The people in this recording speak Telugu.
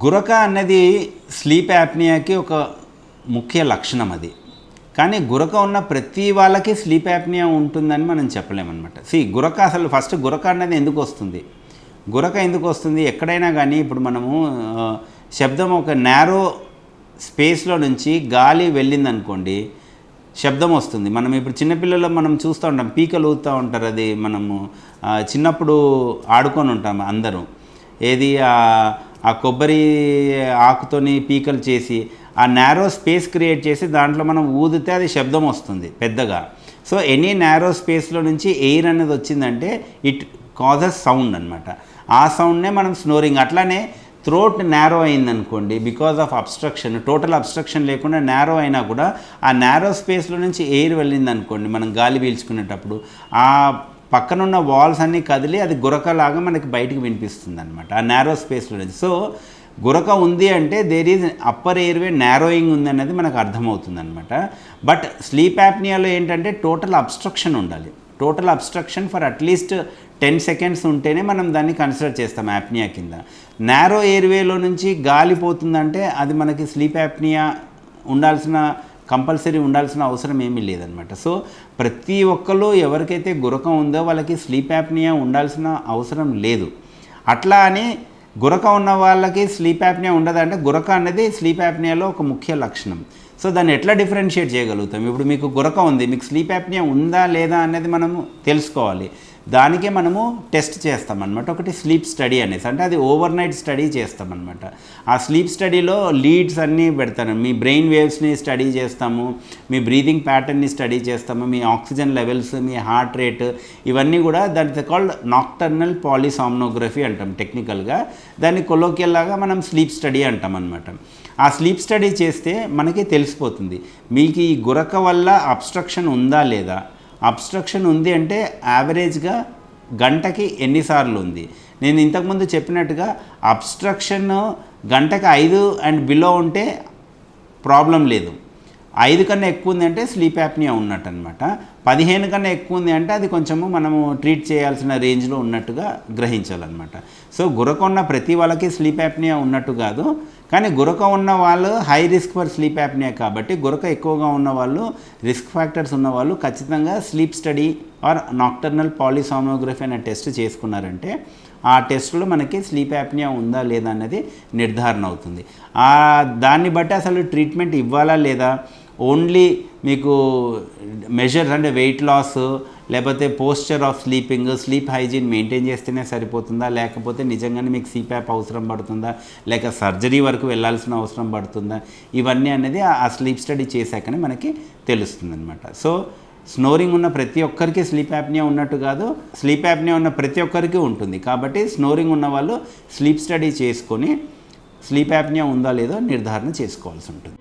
గురక అన్నది స్లీప్ యాప్నియాకి ఒక ముఖ్య లక్షణం అది. కానీ గురక ఉన్న ప్రతి వాళ్ళకి స్లీప్ యాప్నియా ఉంటుందని మనం చెప్పలేమన్నమాట. గురక అసలు ఫస్ట్ గురక అన్నది ఎందుకు వస్తుంది? గురక ఎందుకు వస్తుంది? ఎక్కడైనా కానీ ఇప్పుడు మనము శబ్దం ఒక నేరో స్పేస్లో నుంచి గాలి వెళ్ళిందనుకోండి, శబ్దం వస్తుంది. మనం ఇప్పుడు చిన్నపిల్లలు మనం చూస్తూ ఉంటాం, పీకలు ఊదుతూ ఉంటారు. అది మనము చిన్నప్పుడు ఆడుకొని ఉంటాం అందరూ. ఏది ఆ కొబ్బరి ఆకుతోని పీకలు చేసి ఆ నేరో స్పేస్ క్రియేట్ చేసి దాంట్లో మనం ఊదితే అది శబ్దం వస్తుంది పెద్దగా. సో ఎనీ నేరో స్పేస్లో నుంచి ఎయిర్ అనేది వచ్చిందంటే ఇట్ కాజెస్ సౌండ్ అనమాట. ఆ సౌండ్నే మనం స్నోరింగ్. అట్లానే థ్రోట్ నేరో అయిందనుకోండి, because of obstruction, total obstruction లేకుండా నేరో అయినా కూడా ఆ నేరో స్పేస్లో నుంచి ఎయిర్ వెళ్ళిందనుకోండి, మనం గాలి పీల్చుకునేటప్పుడు ఆ పక్కనున్న వాల్స్ అన్నీ కదిలి అది గురకలాగా మనకి బయటికి వినిపిస్తుంది అనమాట ఆ నేరో స్పేస్లో నుంచి. సో గురక ఉంది అంటే there is upper airway narrowing ఉంది అనేది మనకు అర్థమవుతుంది అనమాట. బట్ స్లీప్ యాప్నియాలో ఏంటంటే టోటల్ అబ్స్ట్రక్షన్ ఉండాలి. Total obstruction for at least 10 seconds ఉంటేనే మనం దాన్ని కన్సిడర్ చేస్తాం యాప్నియా కింద. నేరో ఎయిర్వేలో నుంచి గాలి పోతుందంటే అది మనకి స్లీప్ యాప్నియా కంపల్సరీ ఉండాల్సిన అవసరం ఏమీ లేదనమాట. సో ప్రతి ఒక్కరు ఎవరికైతే గురకం ఉందో వాళ్ళకి స్లీప్ యాప్నియా ఉండాల్సిన అవసరం లేదు. అట్లా అని గురక ఉన్న వాళ్ళకి స్లీప్ యాప్నియా ఉండదంటే గురక అనేది స్లీప్ యాప్నియాలో ఒక ముఖ్య లక్షణం. సో దాన్ని ఎట్లా డిఫరెన్షియేట్ చేయగలుగుతాం? ఇప్పుడు మీకు గురక ఉంది, మీకు స్లీప్ యాప్నియా ఉందా లేదా అనేది మనము తెలుసుకోవాలి. దానికే మనము టెస్ట్ చేస్తామన్నమాట. ఒకటి స్లీప్ స్టడీ అనేసి, అంటే అది ఓవర్ నైట్ స్టడీ చేస్తామన్నమాట. ఆ స్లీప్ స్టడీలో లీడ్స్ అన్నీ పెడతాను. మీ బ్రెయిన్ వేవ్స్ని స్టడీ చేస్తాము, మీ బ్రీతింగ్ ప్యాటర్న్ని స్టడీ చేస్తాము, మీ ఆక్సిజన్ లెవెల్స్, మీ హార్ట్ రేట్, ఇవన్నీ కూడా దాని కాల్డ్ నాక్టర్నల్ పాలిసామ్నోగ్రఫీ అంటాం టెక్నికల్గా. దాన్ని కొలోకియల్ లాగా మనం స్లీప్ స్టడీ అంటాం అనమాట. ఆ స్లీప్ స్టడీ చేస్తే మనకి తెలిసిపోతుంది మీకు ఈ గురక వల్ల అబ్స్ట్రక్షన్ ఉందా లేదా. అబ్స్ట్రక్షన్ ఉంది అంటే యావరేజ్గా గంటకి ఎన్నిసార్లు ఉంది. నేను ఇంతకుముందు చెప్పినట్టుగా అబ్స్ట్రక్షన్ గంటకి 5 అండ్ బిలో ఉంటే ప్రాబ్లం లేదు. 5 కన్నా ఎక్కువ ఉంది అంటే స్లీప్ యాప్నియా ఉన్నట్టు అనమాట. 15 కన్నా ఎక్కువ ఉంది అంటే అది కొంచెము మనము ట్రీట్ చేయాల్సిన రేంజ్లో ఉన్నట్టుగా గ్రహించాలన్నమాట. సో గురక ఉన్న ప్రతి వాళ్ళకి స్లీప్ యాప్నియా ఉన్నట్టు కాదు, కానీ గురక ఉన్న వాళ్ళు high risk for sleep apnoea కాబట్టి గురక ఎక్కువగా ఉన్న వాళ్ళు, రిస్క్ ఫ్యాక్టర్స్ ఉన్న వాళ్ళు ఖచ్చితంగా స్లీప్ స్టడీ ఆర్ నాక్టర్నల్ పాలిసామ్నోగ్రఫీ అనే టెస్ట్ చేసుకున్నారంటే ఆ టెస్ట్లో మనకి స్లీప్ యాప్నియా ఉందా లేదా అనేది నిర్ధారణ అవుతుంది. దాన్ని బట్టి అసలు ట్రీట్మెంట్ ఇవ్వాలా లేదా, ఓన్లీ మీకు మెజర్స్ అంటే వెయిట్ లాస్ లేకపోతే posture of sleeping, sleep hygiene maintain చేస్తేనే సరిపోతుందా, లేకపోతే నిజంగానే మీకు సిప్యాప్ అవసరం పడుతుందా, లేక సర్జరీ వరకు వెళ్ళాల్సిన అవసరం పడుతుందా, ఇవన్నీ అనేది ఆ స్లీప్ స్టడీ చేశాకనే మనకి తెలుస్తుంది అనమాట. సో స్నోరింగ్ ఉన్న ప్రతి ఒక్కరికి స్లీప్ యాప్నియా ఉన్నట్టు కాదు, స్లీప్ యాప్నియా ఉన్న ప్రతి ఒక్కరికి ఉంటుంది. కాబట్టి స్నోరింగ్ ఉన్న వాళ్ళు స్లీప్ స్టడీ చేసుకొని స్లీప్ యాప్నియా ఉందా లేదో నిర్ధారణ చేసుకోవాల్సి ఉంటుంది.